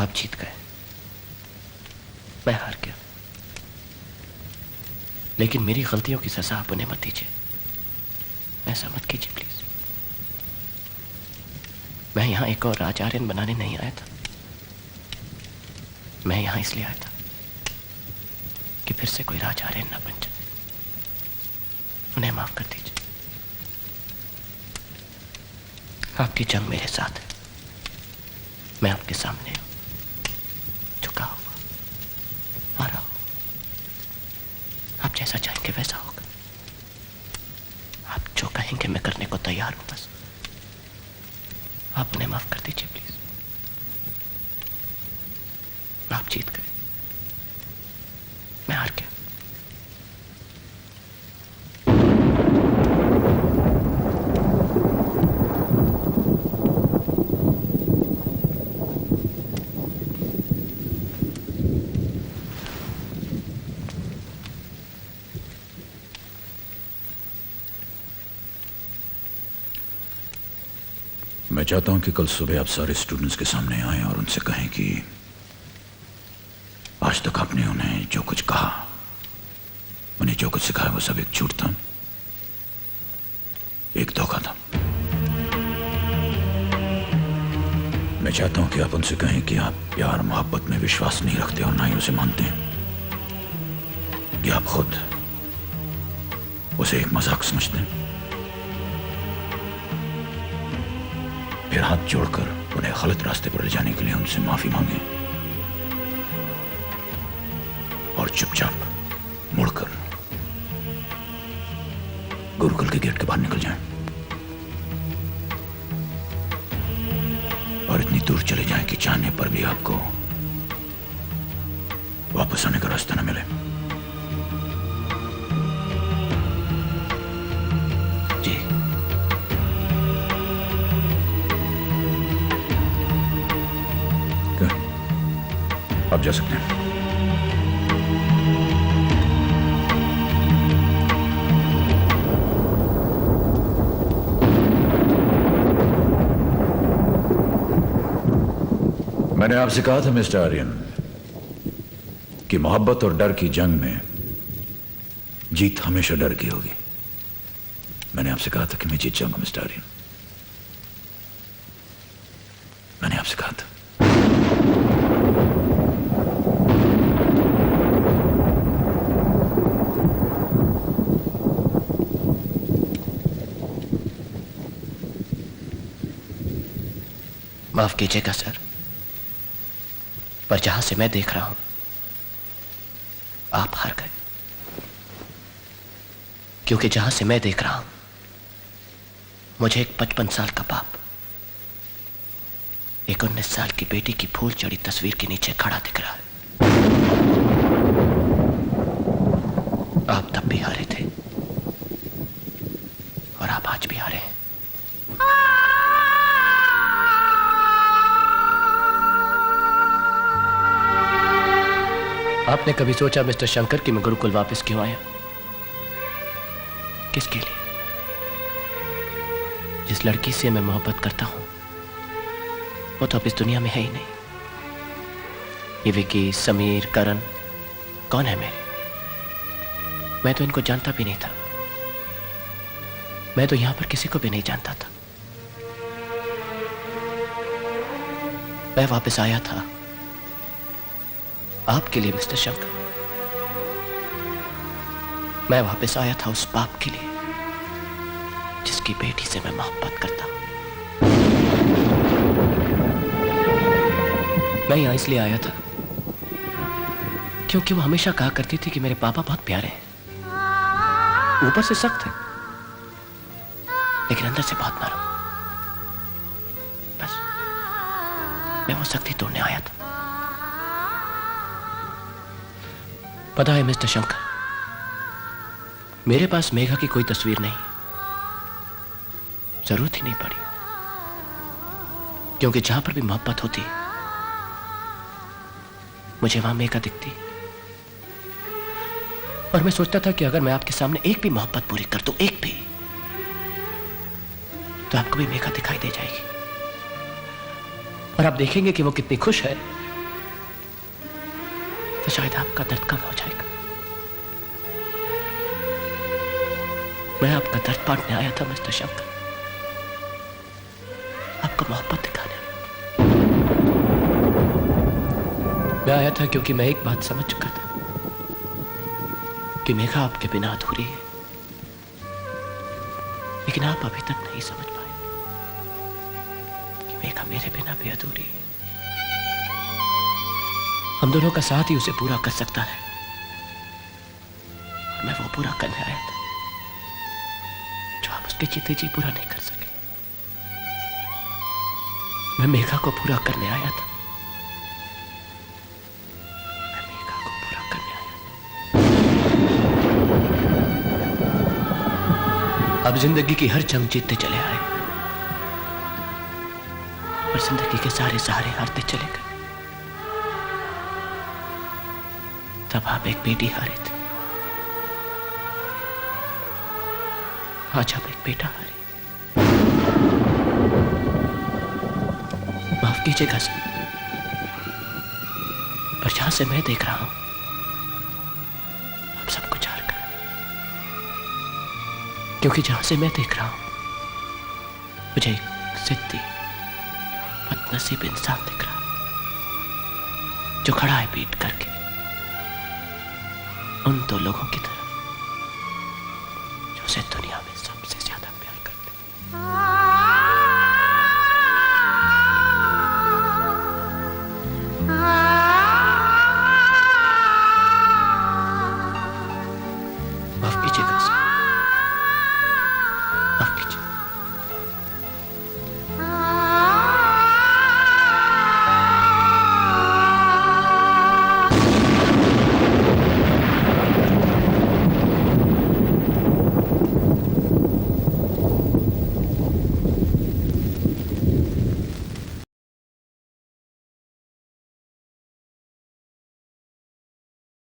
आप जीत गए, मैं हार गया। लेकिन मेरी गलतियों की सजा आप उन्हें मत दीजिए, ऐसा मत कीजिए प्लीज। मैं यहां एक और राजआर्यन बनाने नहीं आया था, मैं यहां इसलिए आया था कि फिर से कोई राजआर्यन ना बन जाए। उन्हें माफ कर दीजिए। आपकी जंग मेरे साथ है, मैं आपके सामने हूं, झुका हुआ, हारा हूं। आप जैसा चाहेंगे वैसा होगा। आप जो कहेंगे मैं करने को तैयार हूं, बस आप उन्हें माफ कर दीजिए प्लीज। आप जीत गए, मैं हार गया। मैं चाहता हूं कि कल सुबह आप सारे स्टूडेंट्स के सामने आएं और उनसे कहें कि आज तक आपने उन्हें जो कुछ कहा, उन्हें जो कुछ सिखाया, वो सब एक झूठ था, एक धोखा था। मैं चाहता हूं कि आप उनसे कहें कि आप प्यार मोहब्बत में विश्वास नहीं रखते और ना ही उसे मानते हैं, कि आप खुद उसे एक मजाक समझते हैं। फिर हाथ जोड़कर उन्हें गलत रास्ते पर ले जाने के लिए उनसे माफी मांगे और चुपचाप मुड़कर गुरुकुल के गेट के बाहर निकल जाएं और इतनी दूर चले जाएं कि चाहने पर भी आपको वापस आने का रास्ता न मिले। जी, आप जा सकते हैं। मैंने आपसे कहा था मिस्टर आर्यन कि मोहब्बत और डर की जंग में जीत हमेशा डर की होगी। मैंने आपसे कहा था कि मैं जीत जाऊंगा मिस्टर आर्यन, मैंने आपसे कहा था। माफ कीजिएगा सर, पर जहां से मैं देख रहा हूं आप हार गए। क्योंकि जहां से मैं देख रहा हूं मुझे एक 55 साल का बाप एक 19 साल की बेटी की फूल चढ़ी तस्वीर के नीचे खड़ा दिख रहा है। आप तब भी हारे थे और आप आज भी हारे हैं। आपने कभी सोचा मिस्टर शंकर कि मैं गुरुकुल वापस क्यों आया? किसके लिए? जिस लड़की से मैं मोहब्बत करता हूं वो तो अब इस दुनिया में है ही नहीं। ये विकी, समीर, करण कौन है मेरे? मैं तो इनको जानता भी नहीं था। मैं तो यहां पर किसी को भी नहीं जानता था। मैं वापस आया था आपके लिए मिस्टर शंकर। मैं वापस आया था उस बाप के लिए जिसकी बेटी से मैं मोहब्बत करता हूं। मैं यहां इसलिए आया था क्योंकि वो हमेशा कहा करती थी कि मेरे पापा बहुत प्यारे हैं, ऊपर से सख्त है लेकिन अंदर से बहुत नरम। बस मैं वो सख्ती तोड़ने आया था। पता है मिस्टर शंकर, मेरे पास मेघा की कोई तस्वीर नहीं, जरूरत ही नहीं पड़ी, क्योंकि जहां पर भी मोहब्बत होती मुझे वहां मेघा दिखती। और मैं सोचता था कि अगर मैं आपके सामने एक भी मोहब्बत पूरी कर दूं, एक भी, तो आपको भी मेघा दिखाई दे जाएगी और आप देखेंगे कि वो कितनी खुश है तो शायद आपका दर्द कम हो जाएगा। मैं आपका दर्द बांटने आया था मिस्टर शंकर, आपको मोहब्बत दिखाने। मैं आया था क्योंकि मैं एक बात समझ चुका था कि मेघा आपके बिना अधूरी है, लेकिन आप अभी तक नहीं समझ पाए कि मेघा मेरे बिना भी अधूरी है। हम दोनों का साथ ही उसे पूरा कर सकता है, और मैं वो पूरा करने आया था जो आप उसके जीते जी पूरा नहीं कर सके। मैं मेघा को पूरा करने आया था, मैं मेघा को पूरा करने आया था। अब जिंदगी की हर जंग जीतते चले आए और जिंदगी के सारे सहारे हारते चले गए। तब आप एक बेटी हारे थे, आज आप एक बेटा हारे। माफ कीजिएगा सर, पर जहां से मैं देख रहा हूं आप सब कुछ हार गए, क्योंकि जहां से मैं देख रहा हूं मुझे एक जिद्दी बदनसीब इंसान दिख रहा है जो खड़ा है पीट करके उन दो लोगों की तरफ जो उसे दुनिया में